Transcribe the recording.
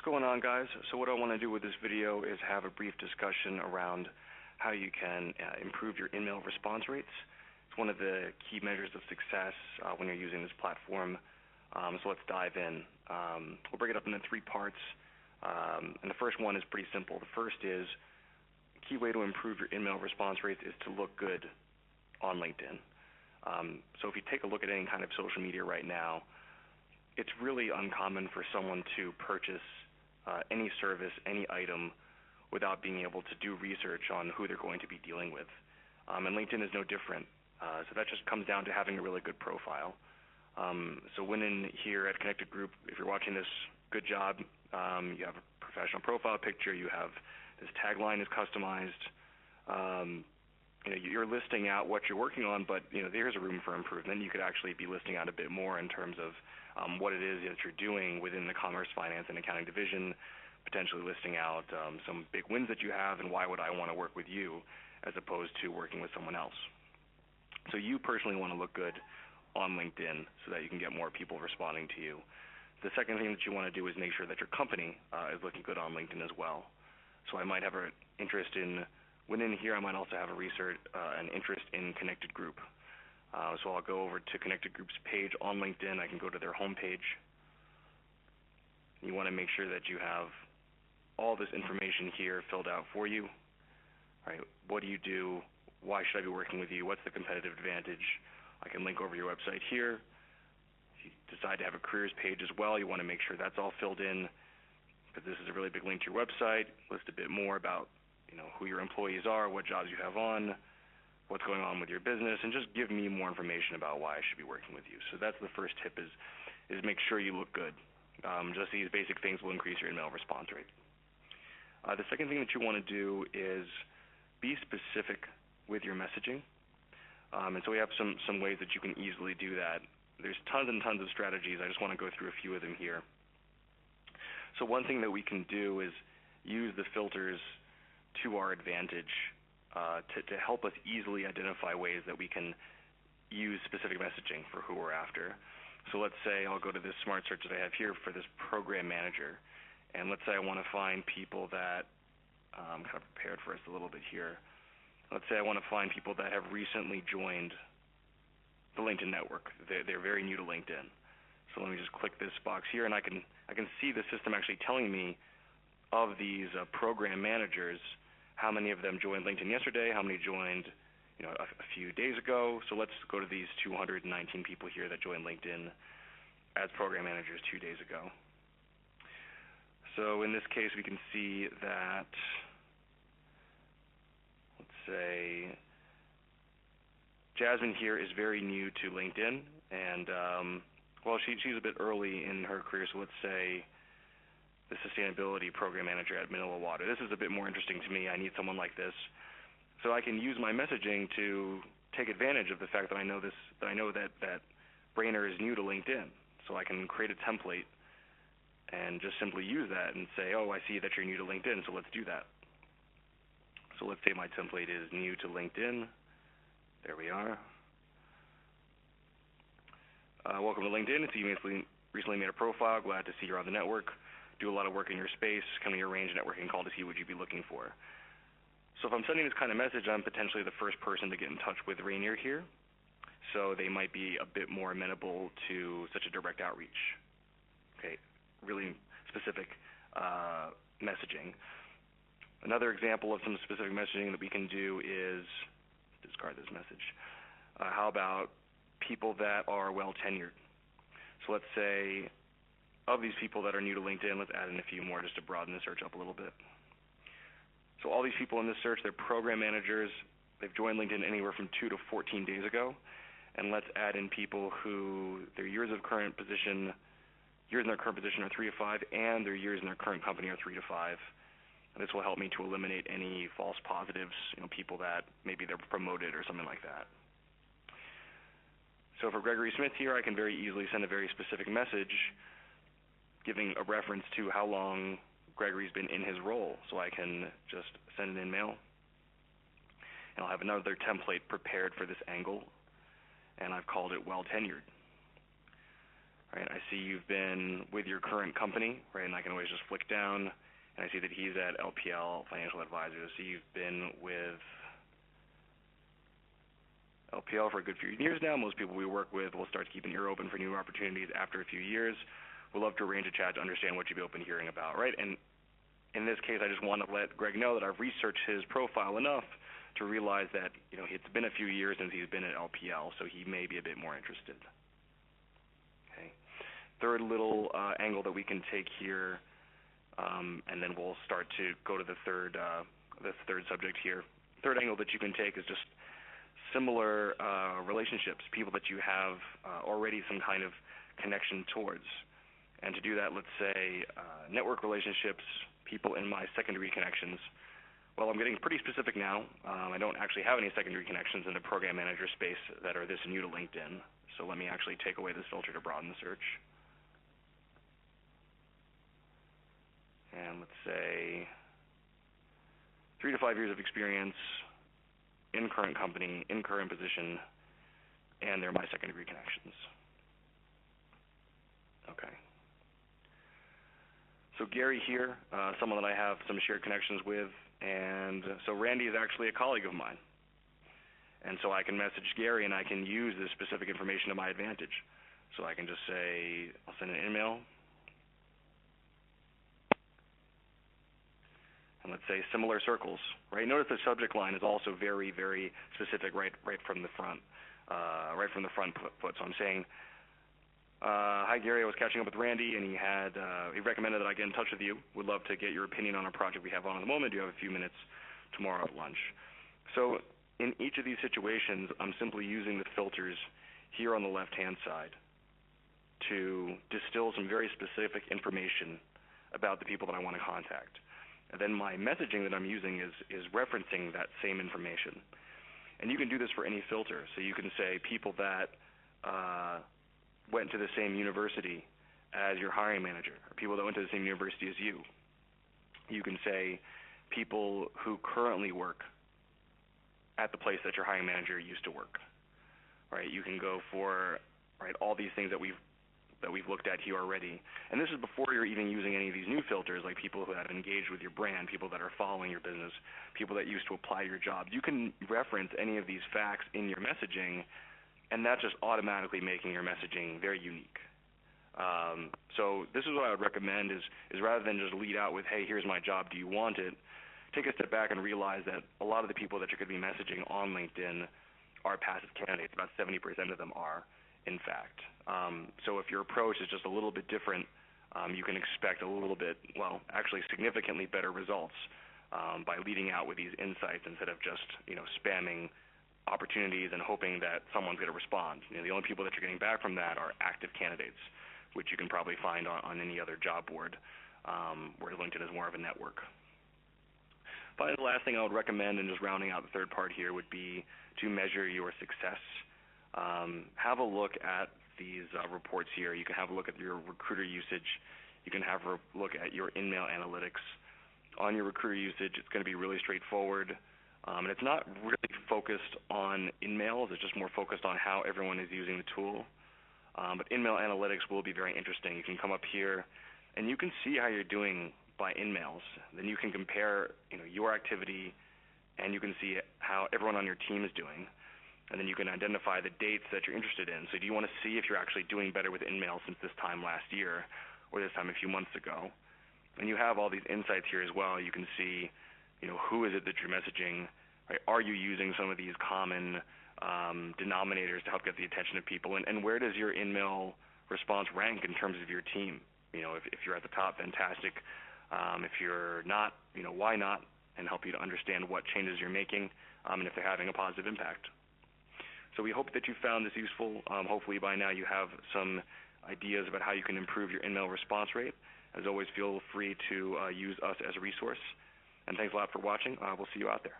What's going on, guys? So what I want to do with this video is have a brief discussion around how you can improve your InMail response rates. It's one of the key measures of success when you're using this platform. So let's dive in. We'll break it up into three parts. And the first one is pretty simple. The first is the key way to improve your InMail response rates is to look good on LinkedIn. So if you take a look at any kind of social media right now, it's really uncommon for someone to purchase any service, any item, without being able to do research on who they're going to be dealing with. And LinkedIn is no different. So that just comes down to having a really good profile. So when in here at Connected Group, if you're watching this, good job. You have a professional profile picture. You have this tagline is customized. You're listing out what you're working on, but there's a room for improvement. You could actually be listing out a bit more in terms of what it is that you're doing within the Commerce, Finance, and Accounting division, potentially listing out some big wins that you have and why would I want to work with you as opposed to working with someone else. So you personally want to look good on LinkedIn so that you can get more people responding to you. The second thing that you want to do is make sure that your company is looking good on LinkedIn as well. So I might have an interest in, within here I might also have an interest in Connected Group. So I'll go over to Connected Group's page on LinkedIn. I can go to their homepage. You want to make sure that you have all this information here filled out for you. All right, what do you do? Why should I be working with you? What's the competitive advantage? I can link over to your website here. If you decide to have a careers page as well, you want to make sure that's all filled in because this is a really big link to your website. List a bit more about who your employees are, what jobs you have on, what's going on with your business, and just give me more information about why I should be working with you. So that's the first tip is make sure you look good. Just these basic things will increase your email response rate. The second thing that you want to do is be specific with your messaging. And so we have some ways that you can easily do that. There's tons and tons of strategies. I just want to go through a few of them here. So one thing that we can do is use the filters to our advantage to help us easily identify ways that we can use specific messaging for who we're after. So let's say I'll go to this smart search that I have here for this program manager. And let's say I want to find people that, I'm kind of prepared for us a little bit here. Let's say I want to find people that have recently joined the LinkedIn network. They're very new to LinkedIn. So let me just click this box here, and I can see the system actually telling me of these program managers, how many of them joined LinkedIn yesterday, how many joined a few days ago. So let's go to these 219 people here that joined LinkedIn as program managers 2 days ago. So in this case, we can see that, let's say, Jasmine here is very new to LinkedIn, and she's a bit early in her career, so let's say the sustainability program manager at Manila Water. This is a bit more interesting to me. I need someone like this. So I can use my messaging to take advantage of the fact that I know that Brainer is new to LinkedIn. So I can create a template and just simply use that and say, oh, I see that you're new to LinkedIn, so let's do that. So let's say my template is new to LinkedIn. There we are. Welcome to LinkedIn. It's you recently made a profile. Glad to see you're on the network. Do a lot of work in your space. Can we arrange a networking call to see what you'd be looking for? So if I'm sending this kind of message, I'm potentially the first person to get in touch with Rainier here. So they might be a bit more amenable to such a direct outreach. Okay, really specific messaging. Another example of some specific messaging that we can do is, discard this message. How about people that are well tenured? So let's say of these people that are new to LinkedIn, let's add in a few more just to broaden the search up a little bit. So all these people in this search, they're program managers. They've joined LinkedIn anywhere from 2 to 14 days ago. And let's add in people who their years in their current position are 3 to 5, and their years in their current company are 3 to 5. And this will help me to eliminate any false positives, people that maybe they're promoted or something like that. So for Gregory Smith here, I can very easily send a very specific message giving a reference to how long Gregory's been in his role. So I can just send an InMail, and I'll have another template prepared for this angle, and I've called it well tenured. right? I see you've been with your current company, right? And I can always just flick down, and I see that he's at LPL Financial Advisors. So you've been with LPL for a good few years now. Most people we work with will start to keep an ear open for new opportunities after a few years. We'd love to arrange a chat to understand what you'd be open to hearing about, right? And in this case, I just want to let Greg know that I've researched his profile enough to realize that, it's been a few years since he's been at LPL, so he may be a bit more interested. Okay. Third little angle that we can take here, and then we'll start to go to the third subject here. Third angle that you can take is just similar relationships, people that you have already some kind of connection towards. And to do that, let's say network relationships, people in my secondary connections. Well, I'm getting pretty specific now. I don't actually have any secondary connections in the program manager space that are this new to LinkedIn. So let me actually take away this filter to broaden the search. And let's say 3 to 5 years of experience in current company, in current position, and they're my secondary connections. Okay. So Gary here, someone that I have some shared connections with, and so Randy is actually a colleague of mine. And so I can message Gary and I can use this specific information to my advantage. So I can just say, I'll send an email. And let's say similar circles, right? Notice the subject line is also very, very specific right from the front, foot. So I'm saying, hi Gary, I was catching up with Randy, and he recommended that I get in touch with you. Would love to get your opinion on a project we have on at the moment. Do you have a few minutes tomorrow at lunch? So in each of these situations, I'm simply using the filters here on the left-hand side to distill some very specific information about the people that I want to contact. And then my messaging that I'm using is referencing that same information. And you can do this for any filter. So you can say people that went to the same university as your hiring manager, or people that went to the same university as you. You can say people who currently work at the place that your hiring manager used to work. Right? You can go for all these things that we've looked at here already. And this is before you're even using any of these new filters, like people who have engaged with your brand, people that are following your business, people that used to apply to your job. You can reference any of these facts in your messaging, and that's just automatically making your messaging very unique. So this is what I would recommend is rather than just lead out with, hey, here's my job, do you want it? Take a step back and realize that a lot of the people that you're going to be messaging on LinkedIn are passive candidates. About 70% of them are, in fact. So if your approach is just a little bit different, you can expect a little bit, actually significantly better results by leading out with these insights instead of just, spamming opportunities and hoping that someone's going to respond. The only people that you're getting back from that are active candidates, which you can probably find on any other job board, where LinkedIn is more of a network. Finally, the last thing I would recommend, and just rounding out the third part here, would be to measure your success. Have a look at these reports here. You can have a look at your recruiter usage. You can have a look at your InMail analytics. On your recruiter usage, it's going to be really straightforward. And it's not really focused on InMails. It's just more focused on how everyone is using the tool. But InMail analytics will be very interesting. You can come up here, and you can see how you're doing by InMails. Then you can compare your activity, and you can see how everyone on your team is doing. And then you can identify the dates that you're interested in. So do you want to see if you're actually doing better with InMail since this time last year or this time a few months ago? And you have all these insights here as well. You can see, who is it that you're messaging? Right? Are you using some of these common denominators to help get the attention of people? And where does your InMail response rank in terms of your team? If you're at the top, fantastic. If you're not, why not? And help you to understand what changes you're making and if they're having a positive impact. So we hope that you found this useful. Hopefully by now you have some ideas about how you can improve your InMail response rate. As always, feel free to use us as a resource. And thanks a lot for watching. We'll see you out there.